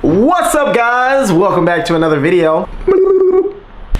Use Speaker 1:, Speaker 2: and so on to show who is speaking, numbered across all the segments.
Speaker 1: What's up, guys? Welcome back to another video.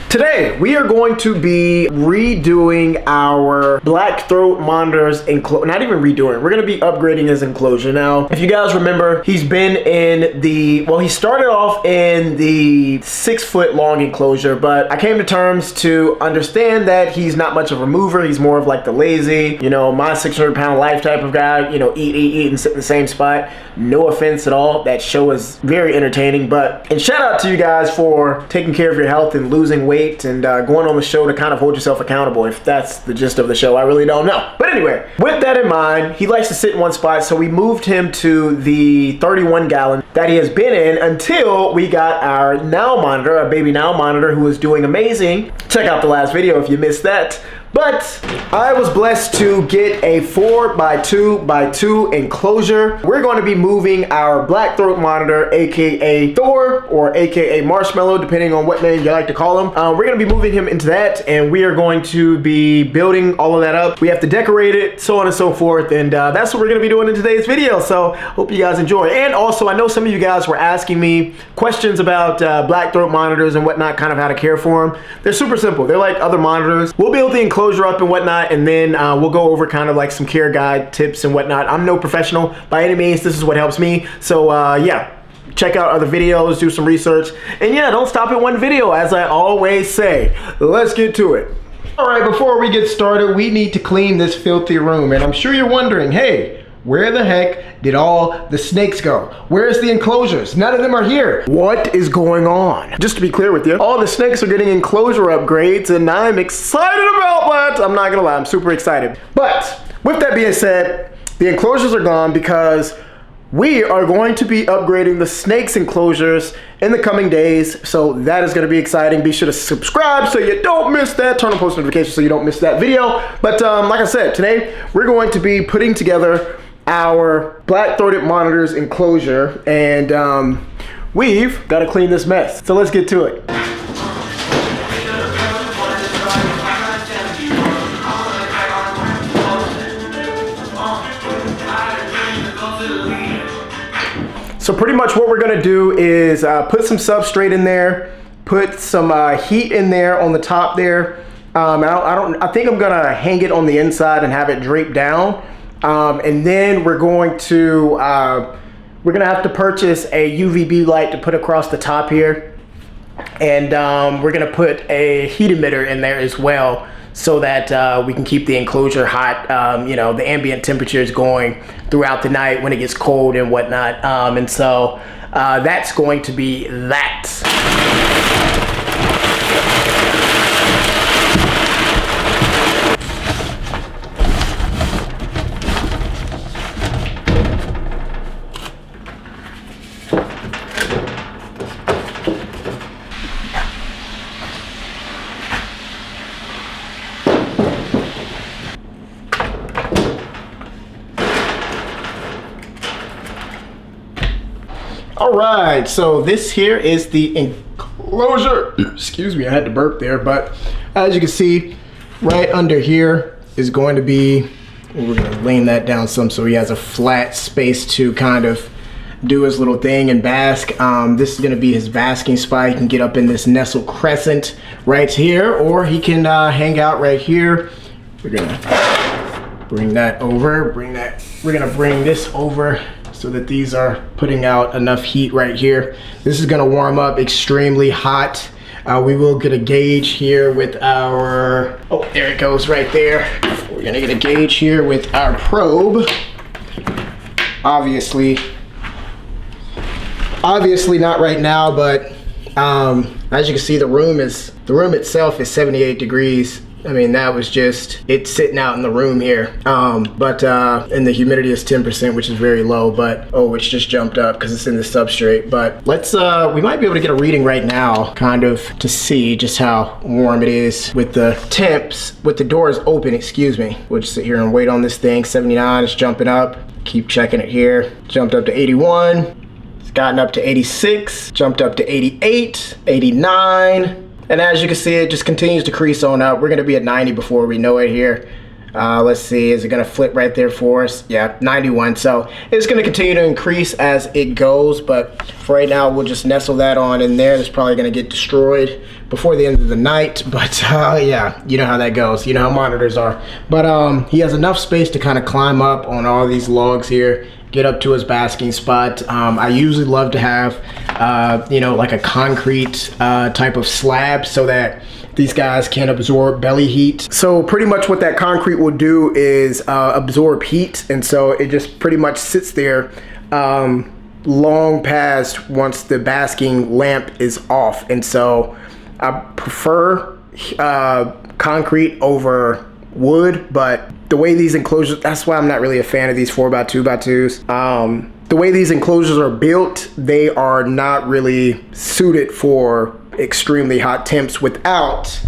Speaker 1: Today, we are going to be redoing our black throat monitor's enclosure. Not even redoing, we're going to be upgrading his enclosure. Now, if you guys remember, he's been in the, well, he started off in the 6-foot long enclosure, but I came to terms to understand that he's not much of a mover. He's more of like the lazy, you know, my 600-pound life type of guy, you know, eat, and sit in the same spot. No offense at all. That show is very entertaining, and shout out to you guys for taking care of your health and losing weight and going on the show to kind of hold yourself accountable, if that's the gist of the show. I really don't know. But anyway, with that in mind, he likes to sit in one spot, so we moved him to the 31 gallon that he has been in until we got our Now monitor, our baby Now monitor, who is doing amazing. Check out the last video if you missed that. But I was blessed to get a 4x2x2 enclosure. We're going to be moving our black throat monitor, aka Thor, or aka Marshmallow, depending on what name you like to call him. We're going to be moving him into that, and we are going to be building all of that up. We have to decorate it, so on and so forth, and that's what we're going to be doing in today's video. So hope you guys enjoy. And also, I know some of you guys were asking me questions about black throat monitors and whatnot, kind of how to care for them. They're super simple. They're like other monitors. We'll build the enclosure up and whatnot, and then we'll go over kind of like some care guide tips and whatnot. I'm no professional by any means. This is what helps me. So yeah, check out other videos, do some research, and yeah, don't stop at one video, as I always say. Let's get to it. All right, before we get started, we need to clean this filthy room, and I'm sure you're wondering, hey, where the heck did all the snakes go? Where's the enclosures? None of them are here. What is going on? Just to be clear with you, all the snakes are getting enclosure upgrades, and I'm excited about that. I'm not gonna lie, I'm super excited. But with that being said, the enclosures are gone because we are going to be upgrading the snakes enclosures in the coming days. So that is gonna be exciting. Be sure to subscribe so you don't miss that. Turn on post notifications so you don't miss that video. But like I said, today we're going to be putting together our black-throated monitor's enclosure, and we've got to clean this mess. So let's get to it. So pretty much what we're gonna do is put some substrate in there, put some heat in there on the top there. I think I'm gonna hang it on the inside and have it drape down. And then we're going to have to purchase a UVB light to put across the top here, and we're gonna put a heat emitter in there as well, so that we can keep the enclosure hot. You know, the ambient temperature is going throughout the night when it gets cold and whatnot, and so that's going to be that. All right, so this here is the enclosure. Excuse me, I had to burp there, but as you can see, right under here is going to be, we're gonna lean that down some so he has a flat space to kind of do his little thing and bask. This is gonna be his basking spot. He can get up in this nestle crescent right here, or he can hang out right here. We're gonna bring that over, we're gonna bring this over so that these are putting out enough heat right here. This is gonna warm up extremely hot. We will get a gauge here with our, oh, there it goes right there. We're gonna get a gauge here with our probe. Obviously not right now, but as you can see, the room itself is 78 degrees. I mean, that was just it sitting out in the room here. And the humidity is 10%, which is very low, but oh, it's just jumped up because it's in the substrate. But let's, we might be able to get a reading right now, kind of to see just how warm it is with the temps, with the doors open, excuse me. We'll just sit here and wait on this thing. 79, it's jumping up. Keep checking it here. Jumped up to 81. It's gotten up to 86, jumped up to 88, 89. And as you can see, it just continues to crease on up. We're gonna be at 90 before we know it here. Let's see, is it gonna flip right there for us? Yeah, 91. So it's gonna continue to increase as it goes, but for right now, we'll just nestle that on in there. It's probably gonna get destroyed before the end of the night, but yeah, you know how that goes. You know how monitors are. But he has enough space to kind of climb up on all these logs here, get up to his basking spot. I usually love to have, you know, like a concrete type of slab so that these guys can absorb belly heat. So pretty much what that concrete will do is absorb heat, and so it just pretty much sits there long past once the basking lamp is off. And so I prefer concrete over wood, but the way these enclosures, that's why I'm not really a fan of these 4x2x2s. The way these enclosures are built, they are not really suited for extremely hot temps without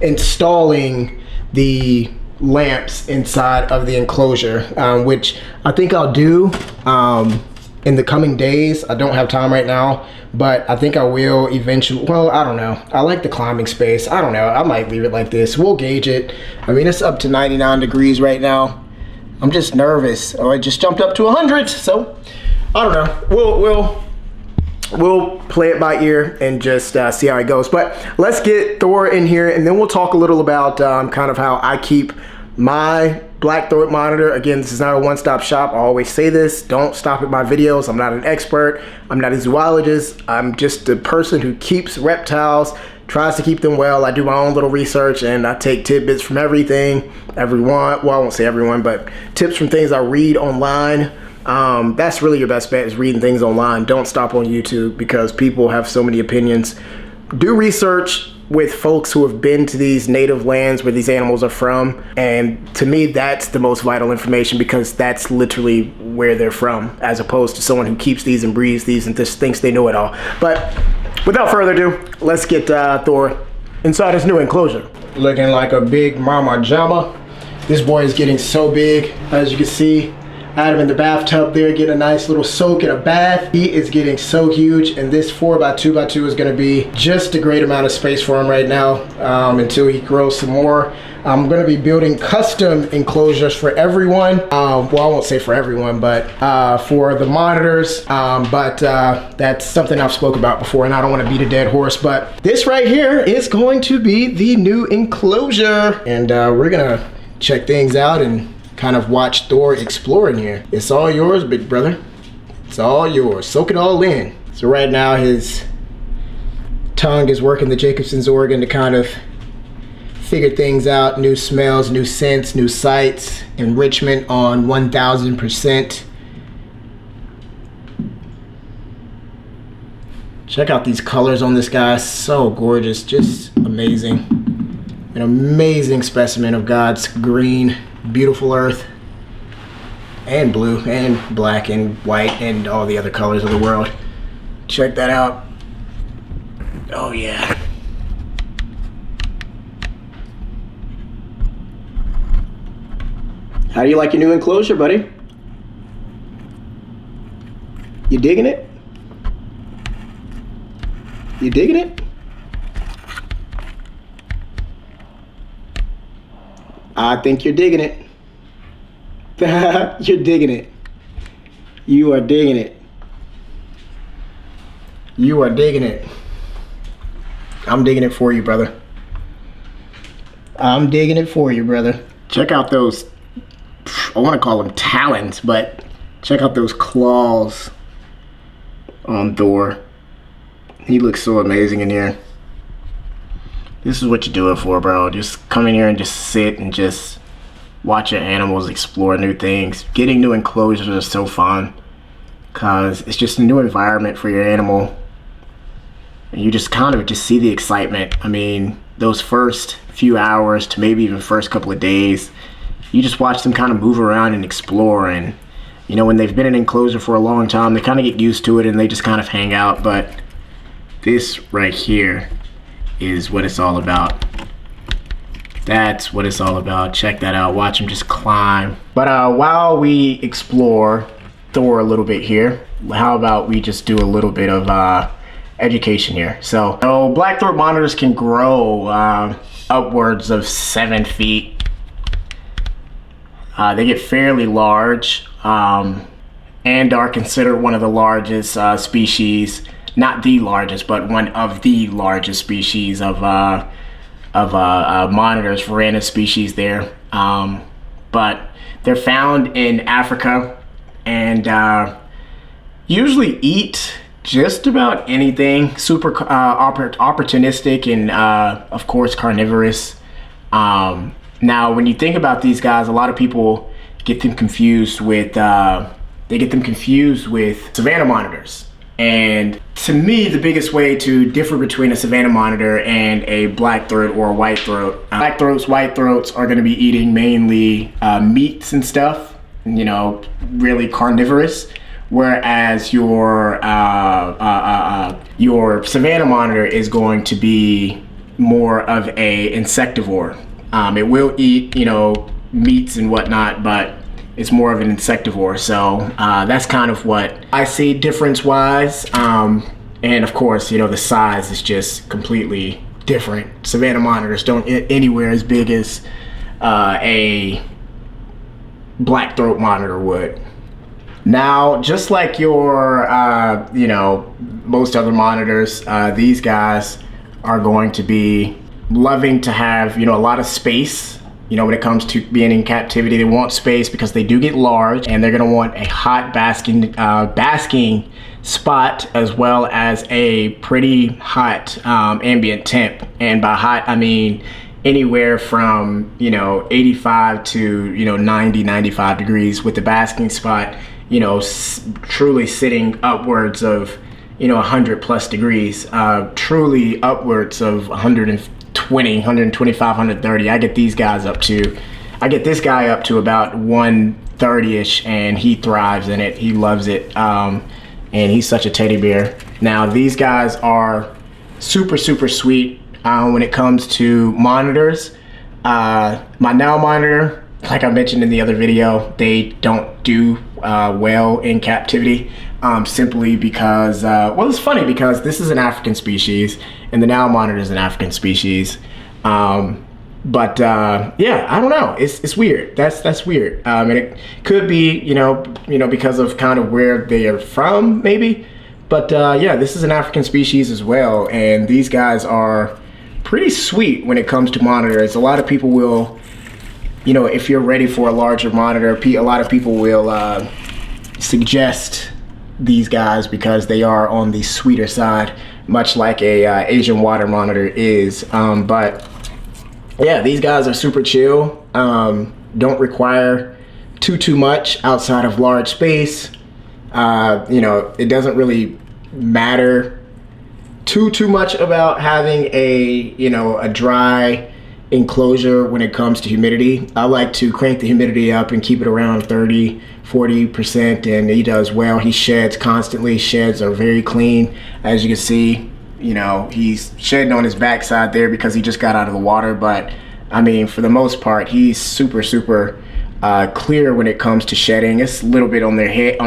Speaker 1: installing the lamps inside of the enclosure, which I think I'll do in the coming days. I don't have time right now, but I think I will eventually. Well, I don't know. I like the climbing space. I don't know. I might leave it like this. We'll gauge it. I mean, it's up to 99 degrees right now. I'm just nervous. Oh, it just jumped up to 100. So I don't know. We'll play it by ear and just see how it goes. But let's get Thor in here, and then we'll talk a little about kind of how I keep my black throat monitor. Again, this is not a one-stop shop. I always say this. Don't stop at my videos. I'm not an expert. I'm not a zoologist. I'm just a person who keeps reptiles, tries to keep them well. I do my own little research, and I take tidbits from everything, everyone. Well, I won't say everyone, but tips from things I read online. That's really your best bet, is reading things online. Don't stop on YouTube, because people have so many opinions. Do research with folks who have been to these native lands where these animals are from, and to me that's the most vital information, because that's literally where they're from, as opposed to someone who keeps these and breeds these and just thinks they know it all. But without further ado, let's get Thor inside his new enclosure. Looking like a big mama jama. This boy is getting so big, as you can see. I had him in the bathtub there, getting a nice little soak in a bath. He is getting so huge, and this 4x2x2 is gonna be just a great amount of space for him right now until he grows some more. I'm gonna be building custom enclosures for everyone. Well, I won't say for everyone, but for the monitors. That's something I've spoke about before, and I don't wanna beat a dead horse, but this right here is going to be the new enclosure. And we're gonna check things out and kind of watch Thor explore in here. It's all yours, big brother. It's all yours. Soak it all in. So right now his tongue is working the Jacobson's organ to kind of figure things out. New smells, new scents, new sights. Enrichment on 1000%. Check out these colors on this guy. So gorgeous, just amazing. An amazing specimen of God's green, beautiful earth, and blue and black and white and all the other colors of the world. Check that out. Oh yeah. How do you like your new enclosure, buddy? You digging it? You digging it? I think you're digging it. You're digging it. You are digging it. You are digging it. I'm digging it for you, brother. I'm digging it for you, brother. Check out those, I want to call them talons, but check out those claws on Thor. He looks so amazing in here. This is what you do it for, bro. Just come in here and just sit and just watch your animals explore new things. Getting new enclosures is so fun, because it's just a new environment for your animal. And you just kind of just see the excitement. I mean, those first few hours to maybe even first couple of days, you just watch them kind of move around and explore. And, you know, when they've been in an enclosure for a long time, they kind of get used to it and they just kind of hang out. But this right here is what it's all about. That's what it's all about. Check that out. Watch him just climb. But while we explore Thor a little bit here, how about we just do a little bit of education here. So black throat monitors can grow upwards of 7 feet.
Speaker 2: They get fairly large, and are considered one of the largest species, not the largest, but one of the largest species of monitors, varanus species there. But they're found in Africa and usually eat just about anything. Super opportunistic and of course carnivorous. Now, when you think about these guys, a lot of people get them confused with savanna monitors. And to me, the biggest way to differ between a savanna monitor and a black throat or a white throat, black throats, white throats are going to be eating mainly meats and stuff, you know, really carnivorous. Whereas your savanna monitor is going to be more of a insectivore. It will eat, you know, meats and whatnot, but it's more of an insectivore. So that's kind of what I see difference-wise. And of course, you know, the size is just completely different. Savanna monitors don't get anywhere as big as a black throat monitor would. Now, just like your, you know, most other monitors, these guys are going to be loving to have, you know, a lot of space. You know, when it comes to being in captivity, they want space because they do get large, and they're gonna want a hot basking spot, as well as a pretty hot ambient temp. And by hot, I mean anywhere from, you know, 85 to, you know, 90, 95 degrees, with the basking spot, you know, truly sitting upwards of, you know, 100 plus degrees, truly upwards of 120, 125, 130. I get this guy up to about 130-ish, and he thrives in it. He loves it, and he's such a teddy bear. Now, these guys are super, super sweet when it comes to monitors. My Now monitor, like I mentioned in the other video, they don't do well in captivity, simply because, well, it's funny because this is an African species and the Now monitor is an African species. But yeah, I don't know. It's weird. That's weird. And it could be, you know, because of kind of where they are from, maybe. But yeah, this is an African species as well, and these guys are pretty sweet when it comes to monitors. A lot of people will, you know, if you're ready for a larger monitor, a lot of people will suggest these guys because they are on the sweeter side, much like a Asian water monitor is. But yeah, these guys are super chill. Don't require too much outside of large space. You know, it doesn't really matter too much about having a, you know, a dry enclosure when it comes to humidity. I like to crank the humidity up and keep it around 30-40%, and he does well. He sheds constantly. Sheds are very clean, as you can see. You know, he's shedding on his backside there because he just got out of the water, but I mean, for the most part, he's super clear when it comes to shedding. It's a little bit on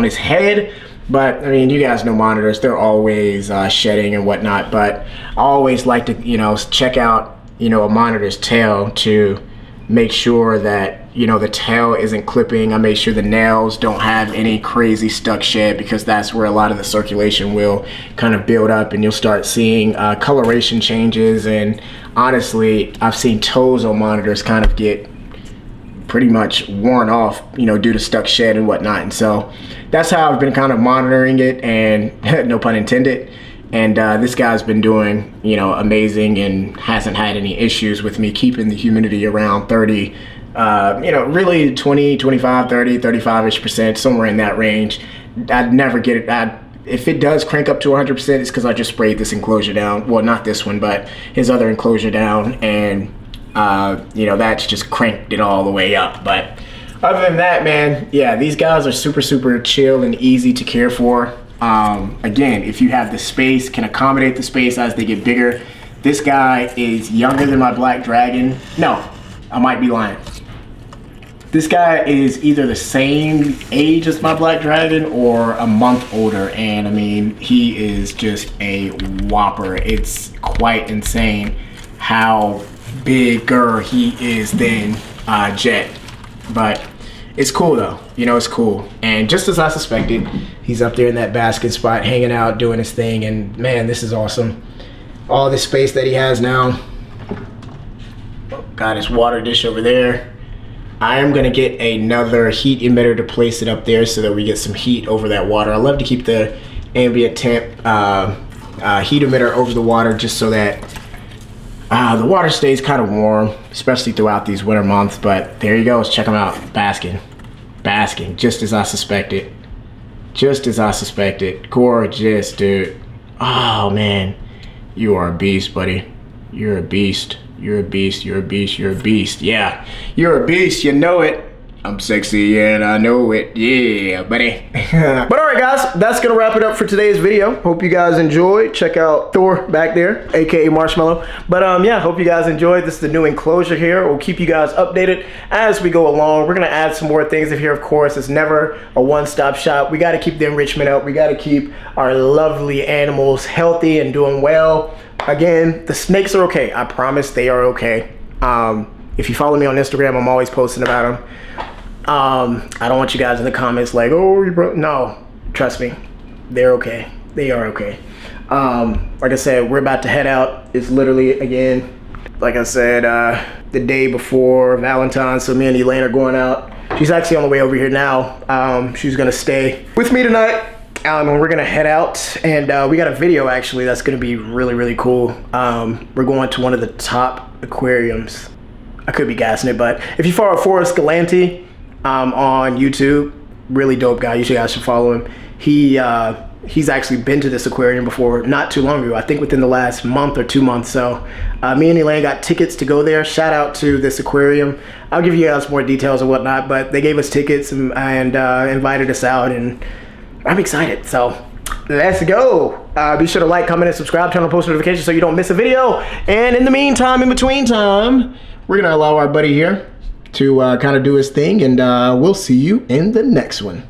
Speaker 2: his head, but I mean, you guys know monitors, they're always shedding and whatnot. But I always like to, you know, check out, you know, a monitor's tail to make sure that, you know, the tail isn't clipping. I make sure the nails don't have any crazy stuck shed, because that's where a lot of the circulation will kind of build up, and you'll start seeing coloration changes. And honestly, I've seen toes on monitors kind of get pretty much worn off, you know, due to stuck shed and whatnot. And so that's how I've been kind of monitoring it, and no pun intended. And this guy's been doing, you know, amazing, and hasn't had any issues with me keeping the humidity around 30, you know, really 20, 25, 30, 35-ish%, somewhere in that range. I'd never get it. If it does crank up to 100%, it's because I just sprayed this enclosure down. Well, not this one, but his other enclosure down, and you know, that's just cranked it all the way up. But other than that, man, yeah, these guys are super chill and easy to care for. Again, if you have the space, can accommodate the space as they get bigger. This guy is younger than my black dragon. No, I might be lying. This guy is either the same age as my black dragon or a month older, and I mean, he is just a whopper. It's quite insane how bigger he is than Jet. But It's cool though, you know, it's cool. And just as I suspected, he's up there in that basket spot, hanging out, doing his thing. And man, this is awesome. All this space that he has now. Got his water dish over there. I am gonna get another heat emitter to place it up there so that we get some heat over that water. I love to keep the ambient temp heat emitter over the water just so that the water stays kind of warm, especially throughout these winter months. But there you go, let's check them out. Basking, just as I suspected. Gorgeous, dude. Oh man, you are a beast, buddy. You're a beast. Yeah, you're a beast, you know it. I'm sexy and I know it, yeah, buddy.
Speaker 1: But all right, guys, that's gonna wrap it up for today's video. Hope you guys enjoyed. Check out Thor back there, aka Marshmallow. But yeah, hope you guys enjoyed. This is the new enclosure here. We'll keep you guys updated as we go along. We're gonna add some more things in here, of course. It's never a one-stop shop. We gotta keep the enrichment up. We gotta keep our lovely animals healthy and doing well. Again, the snakes are okay. I promise they are okay. If you follow me on Instagram, I'm always posting about them. I don't want you guys in the comments like, oh, you broke. No, trust me, they're okay. They are okay. Like I said, we're about to head out. It's literally, again, like I said, the day before Valentine's. So me and Elaine are going out. She's actually on the way over here now. She's gonna stay with me tonight. And we're gonna head out, and we got a video actually that's gonna be really, really cool. We're going to one of the top aquariums. I could be gassing it, but if you follow Forrest Galanti on YouTube, really dope guy. You guys should follow him. He's actually been to this aquarium before, not too long ago. I think within the last month or 2 months. So me and Elaine got tickets to go there. Shout out to this aquarium. I'll give you guys more details and whatnot, but they gave us tickets and invited us out, and I'm excited. So let's go. Be sure to like, comment, and subscribe. Turn on post notifications so you don't miss a video. And in the meantime, in between time, we're gonna allow our buddy here to kind of do his thing, and we'll see you in the next one.